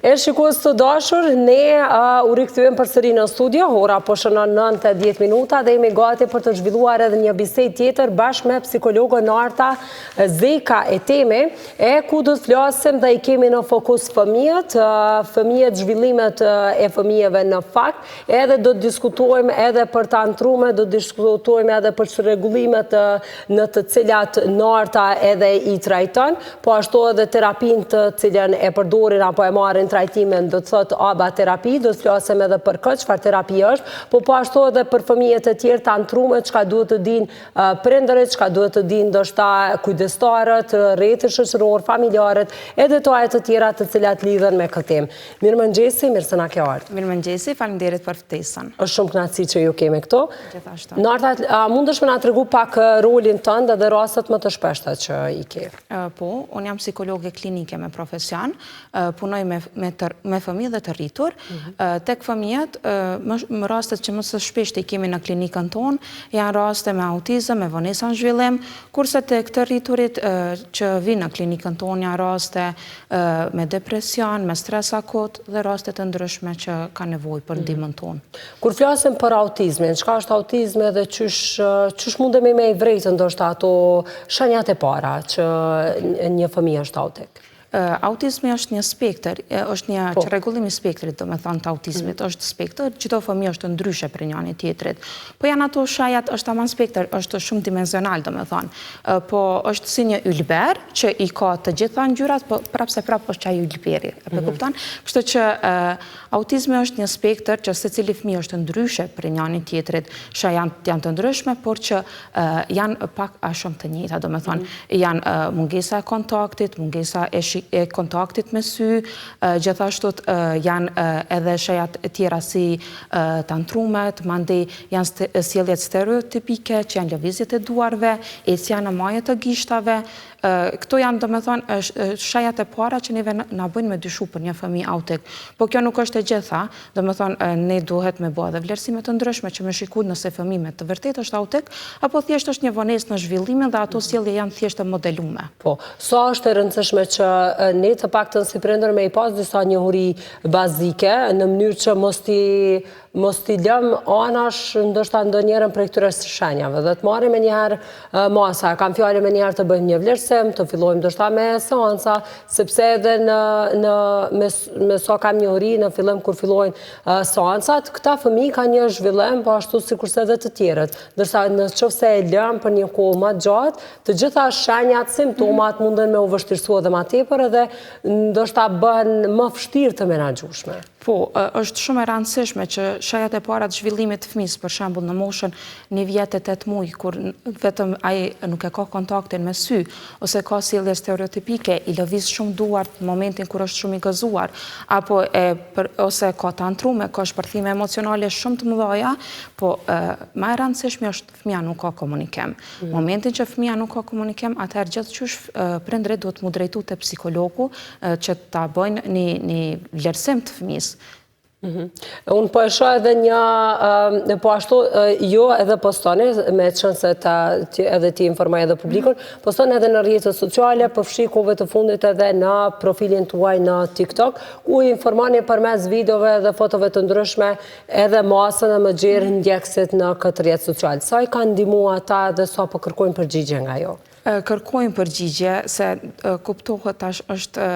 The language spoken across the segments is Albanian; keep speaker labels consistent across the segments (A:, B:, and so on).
A: E shikues të dashur, ne u rikthyem përsëri në studio, ora po shënon 9:10 minuta dhe jemi gati për të zhvilluar edhe një bisedë tjetër bashkë me psikologun Arta Zeka e teme, ku do të flasim dhe i kemi në fokus fëmijët, zhvillimet e fëmijëve në fakt, edhe do të diskutojmë edhe për të antrume, do të diskutojmë edhe për rregullimet në të cilat Arta edhe i trajton, po ashtu edhe terapin të cilën e përdorin apo e marrin trajtimin, do të thotë ABA terapi, do të flasim edhe për këtë, çfarë terapi është, po ashtu edhe për fëmijët e tjerë të antrumet, çka duhet të dinë prindërit, çka duhet të dinë ndoshta kujdestarët, rrjetet shoqëror, familjarët, e detajet të tjera të cilat lidhen me këtë temë. Mirëmëngjesi, mirë se na ke ardhur.
B: Mirëmëngjesi, faleminderit për ftesën.
A: Është shumë kënaqësi që ju kemi këtu.
B: Gjithashtu.
A: Narta, mundesh me na tregu pak rolin tënd dhe rastet më të shpeshta që i ke?
B: Po, unë jam psikologe klinike me profesion, punoj me fëmijë dhe të rritur. Tek fëmijët, më rastet që më së shpeshti kemi në klinikën tonë, janë raste me autizëm, me vonesa në zhvillim, kurse tek të rriturit që vinë në klinikën tonë janë raste me depresion, me stres akut dhe raste të ndryshme që ka nevojë për ndihmën tonë.
A: Kur flasim për autizmin, çka është autizmi dhe çysh mundemi me i vrejtë ndoshta ato shenjat e para që një fëmijë është autik?
B: Autizmi është një spektër, është një rregullimi i spektrit, do me thonë, të autizmit, është spektër, çdo fëmijë është ndryshe për njëri tjetrit. Po janë ato shajat, është tamam spektër, është shumë dimensional, do me thonë. Po është si një ylber që i ka të gjitha ngjyrat, po prapë është çaj ylberi, e kupton? Kështu që autizmi është një spektër që secili fëmijë është ndryshe për njëri tjetrit, shajat janë të ndryshme, por që janë pak a shumë të njëjta, do me thonë, janë mungesa e kontaktit, mungesa e kontaktit me sy, gjithashtu janë edhe shajat e tjera si tantrumet, mandej janë sjelljet stereotipike, që janë lëvizjet e duarve, ecja në majë të gishtave. Këto janë, do me thonë, shajat e para që neve na bëjnë me dyshu për një fëmijë autik. Po kjo nuk është e gjitha, do me thonë, ne duhet me bë edhe vlerësime të ndryshme që me shikut nëse fëmijë me të vërtet është autik, apo thjesht është një vonesë në zhvillimin dhe ato sjellje janë thjesht të modelume.
A: Po, sa është e rëndësishme që ne të paktën si prindër me i pas disa njohuri bazike, në mënyrë që mos t'i lëm anash ndoshta ndonjëherën prej këtyre shenjave, dhe të marrim njëherë masa, kam fjalën me njëherë të bëjmë një vlerësim, të fillojmë ndoshta me seanca, sepse edhe me sa kam njohuri në fillim kur fillojnë seancat, këta fëmijë kanë një zhvillim po ashtu sikurse edhe të tjerët. Ndërsa nëse e lëm për një kohë më gjatë, të gjitha shenjat, simptomat munden me u vështirësua edhe më tepër edhe ndoshta bëhen më vështirë të menaxhueshme.
B: Po, është shumë e rëndësishme që shajat e para të zhvillimit të fëmijës, për shembull në moshën 1 vjet e 8 muaj, kur vetëm ai nuk e ka kontaktin me sy, ose ka sjellje stereotipike, i lëviz shumë duart në momentin kur është shumë i gëzuar, apo ose ka tantrume, ka shpërthime emocionale shumë të mëdha, po më e rëndësishme është fëmia nuk ka komunikim. Në momentin që fëmia nuk ka komunikim, atëherë gjithçysh prindërit duhet mu drejtu te psikologu që ta bëjnë një vlerësim të fëmijës.
A: Unë po e shoh edhe një, po ashtu jo edhe postoni, me qenë se edhe ti informoj edhe publikun, postoni edhe në rrjetet sociale, po fshi kohëve të fundit edhe në profilin tuaj në TikTok, ku informoni përmes videove dhe fotove të ndryshme edhe masën e më gjerë ndjekësit në këtë rrjet social. Sa i kanë ndihmuar ata dhe sa po kërkojnë përgjigje nga jo?
B: Kërkojnë përgjigje, se kuptohet tash është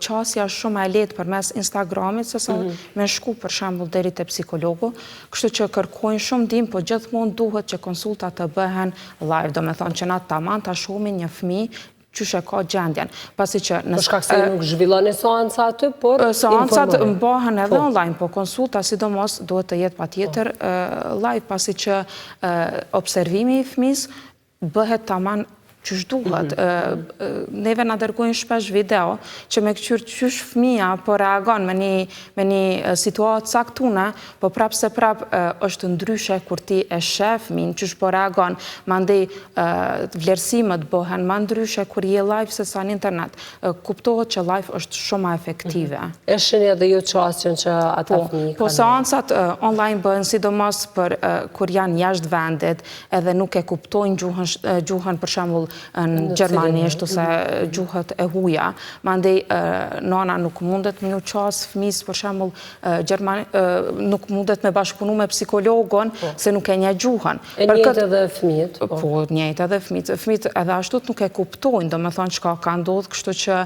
B: qasja shumë e lehtë përmes Instagramit, se sa me shku për shembull deri te psikologu, kështu që kërkojnë shumë ndihmë, po gjithmonë duhet që konsultat të bëhen live, do me thonë që na tamam ta shohim një fëmijë qysh e ka gjendjen. Pasi që
A: për shkak se nuk zhvilloni seanca aty, por
B: seancat bëhen edhe online, po konsulta sidomos duhet të jetë patjetër live, pasi që observimi i fëmijës bëhet tamam qysh duhet. Neve na dërgojnë shpesh video që me këqyr qysh fëmia po reagon me një situatë caktune, po prapë se prapë është ndryshe kur ti e sheh fëmin, qysh po reagon, mandej vlerësimet bëhen më ndryshe kur je live se sa në internet. Kuptohet që live është shumë më efektive.
A: E shihni edhe ju çastin që ata fëmijë kanë.
B: Po seancat online bëhen sidomos për kur janë jashtë vendit, edhe nuk e kuptojnë gjuhën për shembull në gjermanisht ose gjuhët e huja. Mandej nana nuk mundet me ju qasë fëmis, për shembull, nuk mundet me bashkëpunu me psikologon se nuk e nje gjuhën.
A: E njëjtë edhe fëmijët?
B: Po, njëjtë edhe fëmijët. Fëmijët edhe ashtut nuk e kuptojnë, do me thonë çka ka ndodhë, kështu që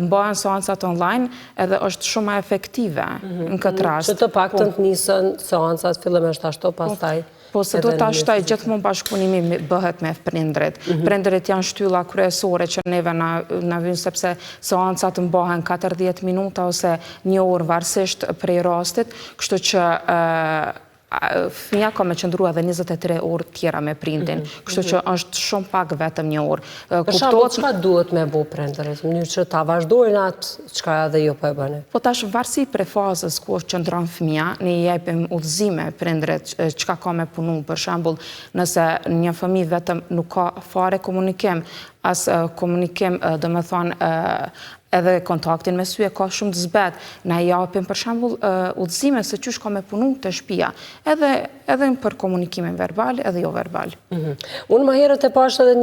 B: bëhen seancat online edhe është shumë efektive në këtë rast.
A: Që të paktën të nisën seancat, fillimisht ashtu, pastaj.
B: Po, se do të ashtaj gjithmonë bashkëpunimi bëhet me prindrit. Prindrit janë shtylla kryesore që neve na vijnë sepse seancat mbahen 40 minuta ose 1 orë varësisht prej rastit, kështu që fëmija ka me qëndru edhe 23 orë tjera me prindin, kështu që është shumë pak vetëm 1 orë.
A: Për shembull, çka duhet me bu prindërit, në mënyrë që ta vazhdojnë atë çka edhe ju po e bëni?
B: Po tash varësi për fazës ku qëndron fëmija, ne i jepim udhëzime prindrit çka ka me punu. Për shembull, nëse një fëmijë vetëm nuk ka fare komunikim, as komunikim, do me thonë, edhe kontaktin me sy e ka shumë të zbet. Na i japim për shembull udhëzime se çysh ka me punu të shtëpia, edhe për komunikimin verbal edhe jo verbal.
A: Unë më herët e pash edhe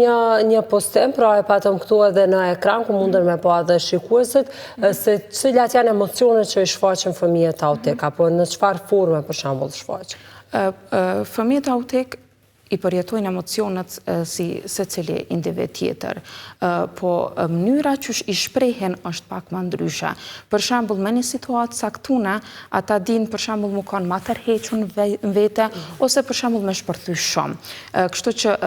A: një postim, pra e patëm këtu edhe në ekran, ku mundën me pa edhe shikuesit, se cilat janë emocionet që i shfaqen fëmijët autik, apo në çfarë forme për shembull shfaqen?
B: Fëmijët autik i përjetojnë emocionet si secili individ tjetër, po mënyra që i shprehen është pak më ndryshe. Për shembull, me një situatë caktune, ata dinë për shembull më kanë ma tërhequr në vete, ose për shembull me shpërthy shumë. Kështu që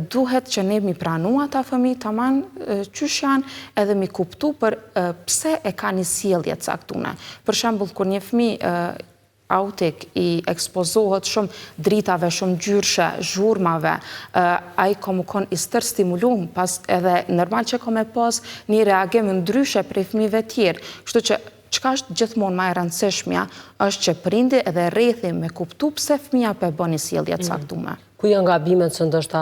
B: duhet që ne mi pranu ata fëmijë taman qysh janë edhe mi kuptu për pse e ka një sjellje caktune. Për shembull, kur një fëmijë autik i ekspozohet shumë dritave, shumë gjyrshe, zhurmave, a i ka më konë i stër stimulum, pas edhe normal që ka me pas një reagim ndryshe prej fëmijëve tjerë. Kështu që çka është gjithmonë më e rëndësishmja, është që prindi edhe rrethi me kuptu pse fëmija po e bën një sjellje të caktuar.
A: Ku janë gabimet që ndoshta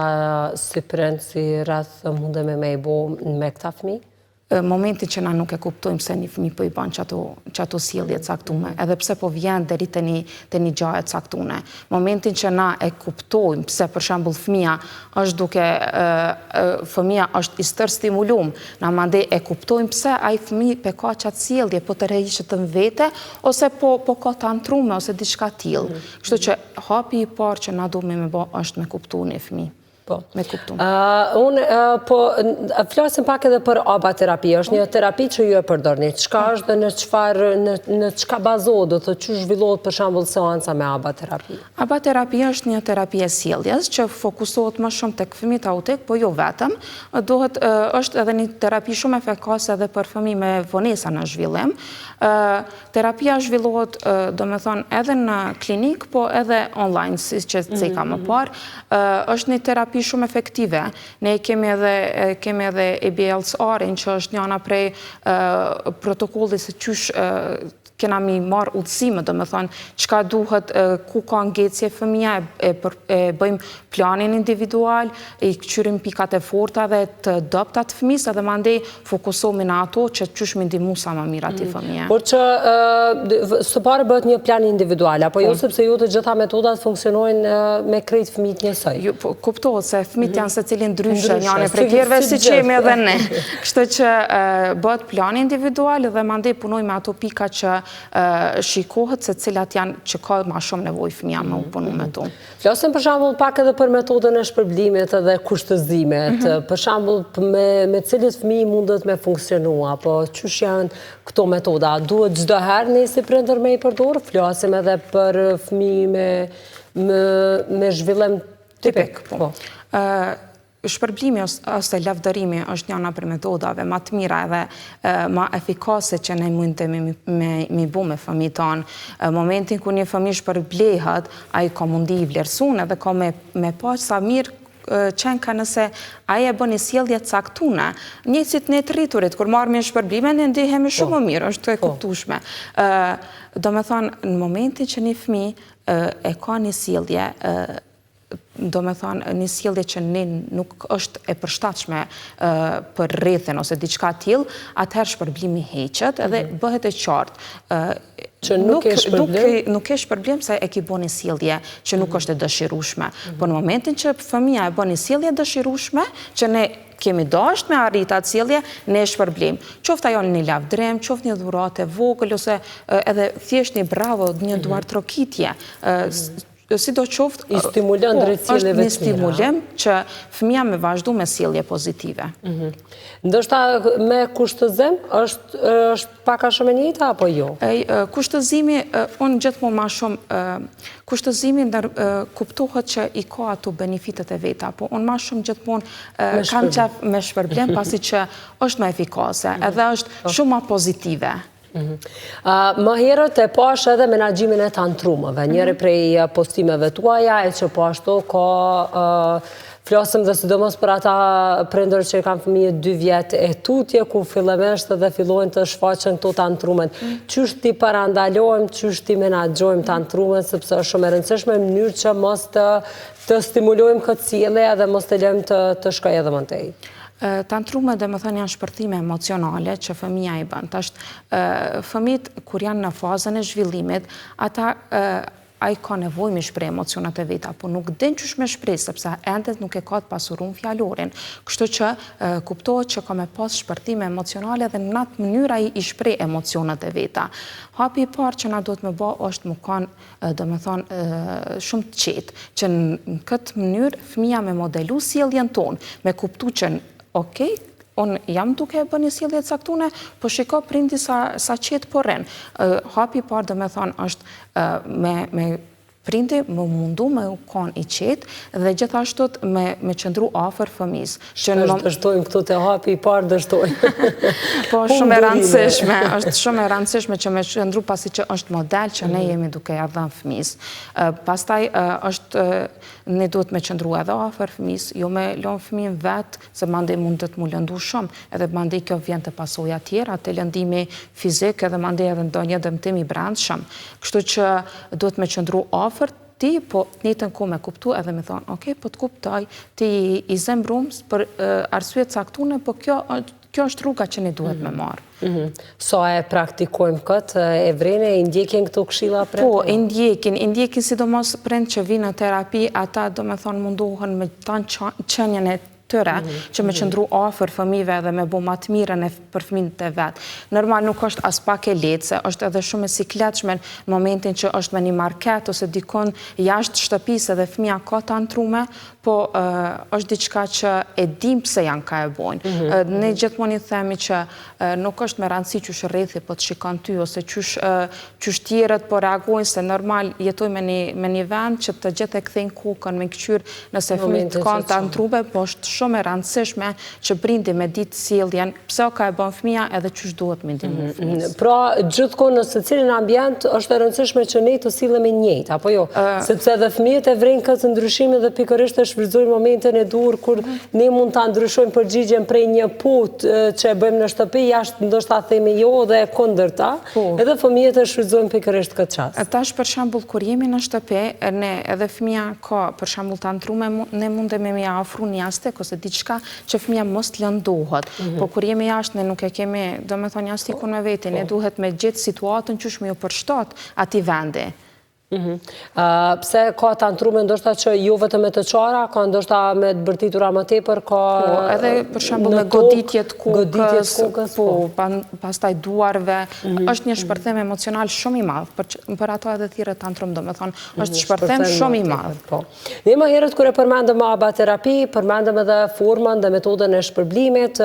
A: si prind, si rreth mundem me i bo me këta fëmijë?
B: Momentin që na nuk e kuptojmë pse një fëmijë po i bën çato sjellje caktuar, edhe pse po vjen deri te një gjë e caktuar. Momentin që na e kuptojmë pse për shembull fëmia është i stër stimulum, na mandej e kuptojmë pse ai fëmijë pe ka çat sjellje, po tërheqet në vete ose po ka tantrume ose diçka tillë. Kështu që hapi i parë që na duhet me bë është me kuptuar një fëmijë. Me kuptu.
A: Unë flasim pak edhe për ABA terapi. Është një terapi që ju e përdorni. Çka është dhe në çka bazohet, do të që zhvillohet për shembull seanca me ABA terapi?
B: ABA terapi është një terapi e sjelljes që fokusohet më shumë tek fëmijët autik, po jo vetëm. Është edhe një terapi shumë efikase edhe për fëmijë me vonesa në zhvillim. Terapia zhvillohet, do me thonë, edhe në klinik, po edhe online, si që ceka më parë. Është një terapi shumë efektive. Ne kemi edhe ABLS-arin, që është njëna prej protokollit se qysh kena mi marë udhësime, do me thonë, qka duhet, ku ka ngecje fëmija, e bëjmë planin individual, i këqyrim pikat e forta dhe të dopta të fëmis, edhe mandej fokusohemi në ato që qysh me ndihmu sa më mirë ati fëmija.
A: Por që së pare bëhet një plan individual, apo jo sepse ju të gjitha metodat funksionojnë me krejt fëmijët njësoj?
B: Kuptohet se fëmijët janë se cilin ndryshe, njane prej tjerve si që jemi edhe ne. Kështu që bëhet plan individual dhe mandej punoj me ato pika që shikohet se cilat janë që ka ma shumë nevoj fëmija me u punu me tu.
A: Flasim për shembull pak edhe për metodën e shpërblimit edhe kushtëzimet. Për shembull me cilit fëmijë mundet me funksionu, apo çush janë këto metoda? Duhet çdo herë ne si prindër me i përdor? Flasim edhe për fëmijë me zhvillim tipik.
B: Shpërblimi ose lavdërimi është njëna për metodave ma të mira edhe ma efikase që ne mund të mi bu me fëmijët tonë. Momentin ku një fëmijë shpërblehet, ai ka mundi i vlerësuar edhe ka me pa sa mirë qenë ka nëse aje bën një sjellje caktune. Njësit ne të rriturit, kur marrë me shpërblime, ne ndihemi shumë mirë, është të e kuptueshme. Do me thonë, në momentin që një fëmijë e ka një sjellje do me thonë një sjellje që nuk është e përshtatshme për rrethin ose diçka tillë, atëherë shpërblimi heqet edhe bëhet e qartë
A: që nuk
B: ke shpërblim se e ki bo një sjellje që nuk është e dëshirueshme. Po në momentin që fëmia e bën një sjellje e dëshirueshme, që ne kemi dashur me arrit atë sjellje, ne shpërblim. Qoftë ajo një lavdrim, qoftë një dhuratë e vogël ose edhe thjesht një bravo, një duartrokitje. Sidoqoftë
A: i stimulon drejt sjelljes
B: është një stimulim që fëmia me vazhdu me sjellje pozitive.
A: Ndoshta me kushtëzim është pak a shumë e njëjta apo jo?
B: Kushtëzimi, unë gjithmonë ma shumë, kushtëzimi kuptohet që i ka ato benefitet e veta, po unë ma shumë gjithmonë kam qef me shpërblim, pasi që është më efikase, edhe është shumë ma pozitive.
A: Më herët e pash edhe menaxhimin e tantrumeve, njëri prej postimeve tuaja e që po ashtu ka flasëm dhe sidomos për ata prindër që kanë fëmijë 2 vjet e tutje, ku fillimisht edhe fillojnë të shfaqen këto tantrumet. Qysh ti parandalojmë, qysh ti menaxhojmë tantrumet, sepse është shumë e rëndësishme në mënyrë që mos të stimulojmë këtë sjellje dhe mos të lëmë të shkojë edhe më tej.
B: Tantrumet dhe më thënë janë shpërthime emocionale që fëmija i bën. Fëmijët, kur janë në fazën e zhvillimit, ata a i ka nevojë me shpreh emocionat e veta, po nuk din qysh me shpreh, sepse endet nuk e ka të pasurum fjalorin. Kështu që kuptohet që ka me pas shpërthime emocionale dhe në atë mënyrë ai i shpreh emocionat e veta. Hapi i parë që na duhet me bë është më kanë, do me thonë, shumë të qetë, që në këtë mënyrë fëmija me modelu sjelljen tonë, me kuptu që okej, unë jam duke e bërë një sjellje të caktune, po shiko prindi sa qetë po rren. Hapi i parë do me thonë është me prindi më mundu me u konë i qetë dhe gjithashtu me qëndru afër fëmis.
A: Dështojmë këtu të hapi i parë, dështojmë.
B: Po shumë e rëndësishme, është shumë e rëndësishme që me qëndru pasi që është model që ne jemi duke ja dhënë fëmis. Pastaj është ne duhet me qëndru edhe afër fëmis, jo me lënë fëmin vetë, se mandej mund të mu lëndu shumë, edhe mandej kjo vjen të pasoja tjera, të lëndimi fizik edhe mandej edhe ndonjë dëmtim i brendshëm. Kështu që duhet me qëndru afër ti, po njëtën ku me kuptu edhe me thonë, okej, po të kuptoj, ti i zembrum për arsye caktune, po kjo është rruga që ne duhet me marë.
A: Sa e praktikojmë këtë, e vrene, i ndjekin këto këshilla për?
B: Po, i ndjekin sidomos prind që vinë në terapi, ata do me thonë mundohen me tanë qenjen e tyre, që me qëndru afër fëmijëve dhe me bu më të mirën për fëmijët e vetë. Normal nuk është as pak e lehtë, se është edhe shumë e sikletshme në momentin që është me një market ose dikon jashtë shtëpisë dhe fëmija ka tantrume, po është diçka që e dim pse janë ka e bojnë. Ne gjithmonë i themi që nuk është me rëndësi qysh rrethi po të shikon ty, ose qysh tjerët po reagojnë, se normal jetojmë me një vend që të gjithë e kthejnë kokën me këqyr nëse fëmijët kanë tantrume, po është shumë e rëndësishme që prindi me ditë sjelljen, pse ka e bën fëmija edhe qysh duhet me ndihmu fëmijës.
A: Pra, gjithkohë në secilin ambient është e rëndësishme që ne të sillemi njëjtë, apo jo? Sepse edhe fëmijët e vrejnë këtë ndryshime dhe pikërisht e shfrytëzojnë momentin e dur kur ne mund ta ndryshojmë përgjigjen prej një putë që e bëjmë në shtëpi, jashtë ndoshta themi jo dhe kundërta, edhe fëmijët e shfrytëzojnë pikërisht këtë çast.
B: Tash për shembull kur jemi në shtëpi, ne edhe fëmia ka për shembull tantrume, ne mundemi me ia ofru një jastik ose diçka që fëmia mos të lëndohet. Po kur jemi jashtë ne nuk e kemi, domethënë jastikun me vete, ne duhet me gjetë situatën qysh me ju përshtat atij vendi.
A: Pse ka tantrume ndoshta që jo vetëm me të qara, ka ndoshta me të bërtitura më tepër, ka
B: edhe për shembull me goditje të kokës, po, pastaj duarve, është një shpërthim emocional shumë i madh, për ato edhe thirrët tantrum, domethënë, është shpërthim shumë i madh.
A: Ne më herët kur e përmendëm ABA-terapi, përmendëm edhe formën dhe metodën e shpërblimit,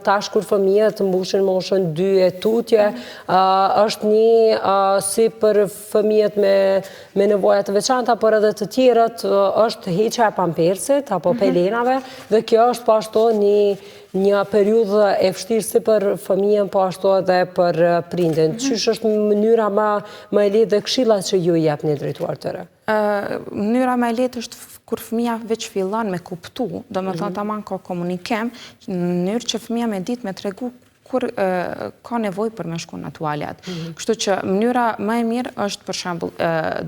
A: tash kur fëmijët mbushin moshën 2 e tutje, është një si për fëmijët me nevoja të veçanta, por edhe të tjerët është heqja e pampersit apo pelenave, dhe kjo është po ashtu një periudhë e vështirë si për fëmijën, po ashtu edhe për prindin. Qysh është mënyra më e lehtë dhe këshillat që ju i japni drejtuar tyre?
B: Mënyra më e lehtë është kur fëmija veç fillon me kuptu, domethënë tamam ka komunikim, në mënyrë që fëmija me ditë me tregu kur ka nevoj për me shku në tualet. Kështu që mënyra më e mirë është për shembull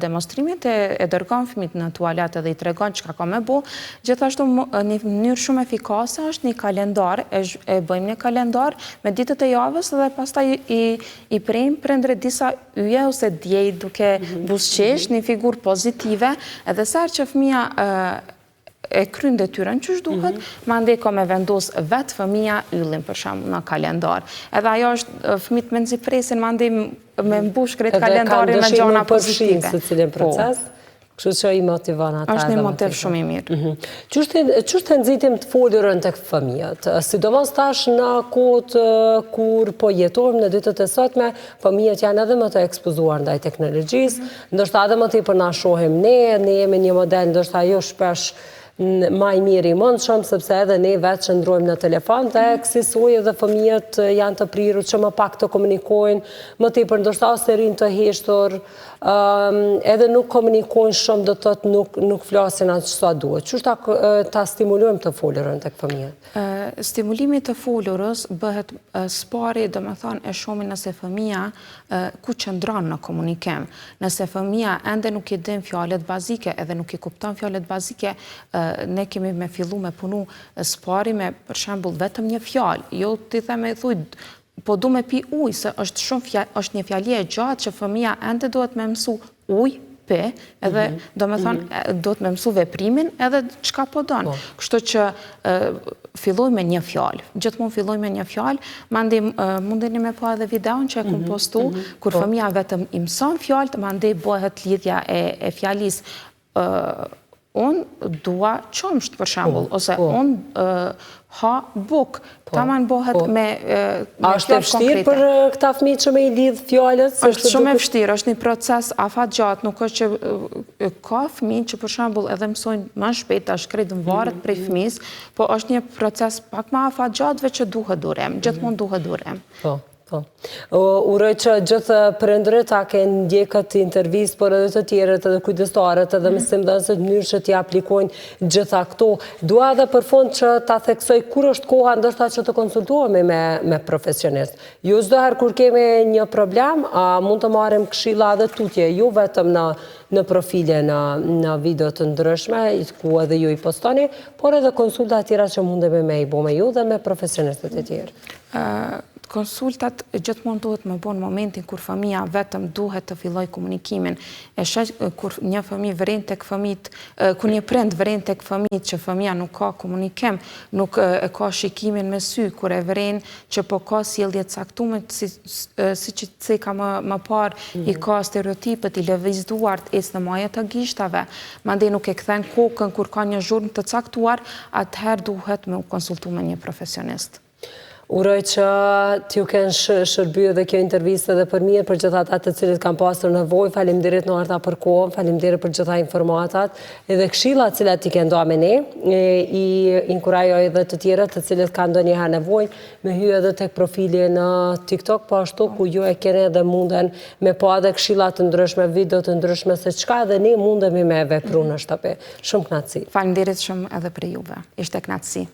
B: demonstrimit e dërgon fëmijët në tualet edhe i tregon çka ka me bo. Gjithashtu një mënyrë shumë efikase është një kalendar, e bëjmë një kalendar me ditët e javës dhe pastaj i prejmë prindrit disa yje ose djej duke buzëqesh një figurë pozitive, edhe sa që fëmia e kryen detyrën që duhet, mandej ka me vendos vetë fëmia yllin për shembull në kalendar. Edhe ajo është fëmijët me nxipresin mandej me mbush krejt kalendarin me gjëra pozitive.
A: Edhe kanë dëshirë se cilin proces, kështu që i motivon ata.
B: Është një motiv shumë i mirë.
A: Qështë të nxitim të folurën tek fëmijët? Sidomos tash në kohët kur po jetojmë në ditët e sotme, fëmijët janë edhe më të ekspozuar ndaj teknologjisë, ndoshta edhe më tepër na shohim ne jemi një model ndoshta jo shpesh ma i mirë i mundshëm, sepse edhe ne vetë qëndrojmë në telefon dhe kësaj edhe fëmijët janë të prirur që më pak të komunikojnë, më tepër ndoshta ose rinë të heshtur, edhe nuk komunikojnë shumë, do të thotë nuk flasin atë çfarë duhet. Qështë ta stimulojmë të folurën tek fëmijët?
B: Stimulimi të folurës bëhet spari, do me thonë, e shohim nëse fëmia ku qëndron në komunikim. Nëse fëmia ende nuk i din fjalët bazike edhe nuk i kupton fjalët bazike, ne kemi me fillu me punu spari me, për shembull, vetëm një fjalë. Jo ti them e thuj, po du me pi ujë, se është një fjalë e gjatë që fëmia ende duhet me mësu ujë, pe, edhe do me thonë, do të me mësu veprimin edhe çka po donë. Kështu që filloj me një fjalë. Gjithmonë filloj me një fjalë, mandej mundeni me pa edhe videon që e kom postu, kur fëmia vetëm i mëson fjalët, mandej bëhet lidhja e fjalisë unë dua qumsht, për shembull, ose unë ha buk. Taman bëhet me
A: A është e vështirë për këta fëmijë që me i lidh fjalët?
B: Është shumë e vështirë, është një proces afatgjatë, nuk është që ka fëmijë që për shembull edhe mësojnë më shpejt, është krejt varet prej fëmijës, po është një proces pak më afatgjatëve që duhet durim, gjithmonë duhet durim.
A: Po. Uroj që gjithë prindërit a kenë ndjekë këtë intervistë, por edhe të tjerët edhe kujdestarët edhe mësimdhënësit në mënyrë që t'i aplikojnë gjitha këto. Dua edhe për fund që ta theksoj kur është koha ndoshta që të konsultohemi me profesionist. Jo çdo herë kur kemi një problem, mund të marrim këshilla edhe tutje, jo vetëm në profile, në video të ndryshme, ku edhe ju i postoni, por edhe konsulta tjera që mundemi me i bo me ju dhe me profesionistët e tjerë.
B: Konsultat gjithmonë duhet më bo në momentin kur fëmia vetëm duhet të filloj komunikimin. E shaq kur një fëmijë vren tek fëmijët, kur një prind vren tek fëmijët që fëmia nuk ka komunikim, nuk e ka shikimin me sy, kur e vren që po ka sjellje të caktuar, siç i ka më parë, i ka stereotipet, i lëviz duart, ecë në maja të gishtave, mandej nuk e kthen kokën kur ka një zhurmë të caktuar, atëherë duhet me u konsultu me një profesionist.
A: Uroj që t'ju kenë shërbyer dhe kjo intervistë dhe për mirë për gjitha ata të cilët kanë pasur nevojë. Faleminderit Norta për kohën, faleminderit për gjitha informatat edhe këshillat të cilat i kanë dhënë me ne. I inkurajoj edhe të tjerët të cilët kanë ndonjëherë nevojë me hyrë edhe tek profili në TikTok, po ashtu ku ju e keni edhe munden me pa edhe këshilla të ndryshme, video të ndryshme se çka edhe ne mundemi me vepru në shtëpi. Shumë kënaqësi.
B: Faleminderit shumë edhe për juve. Ishte kënaqësi.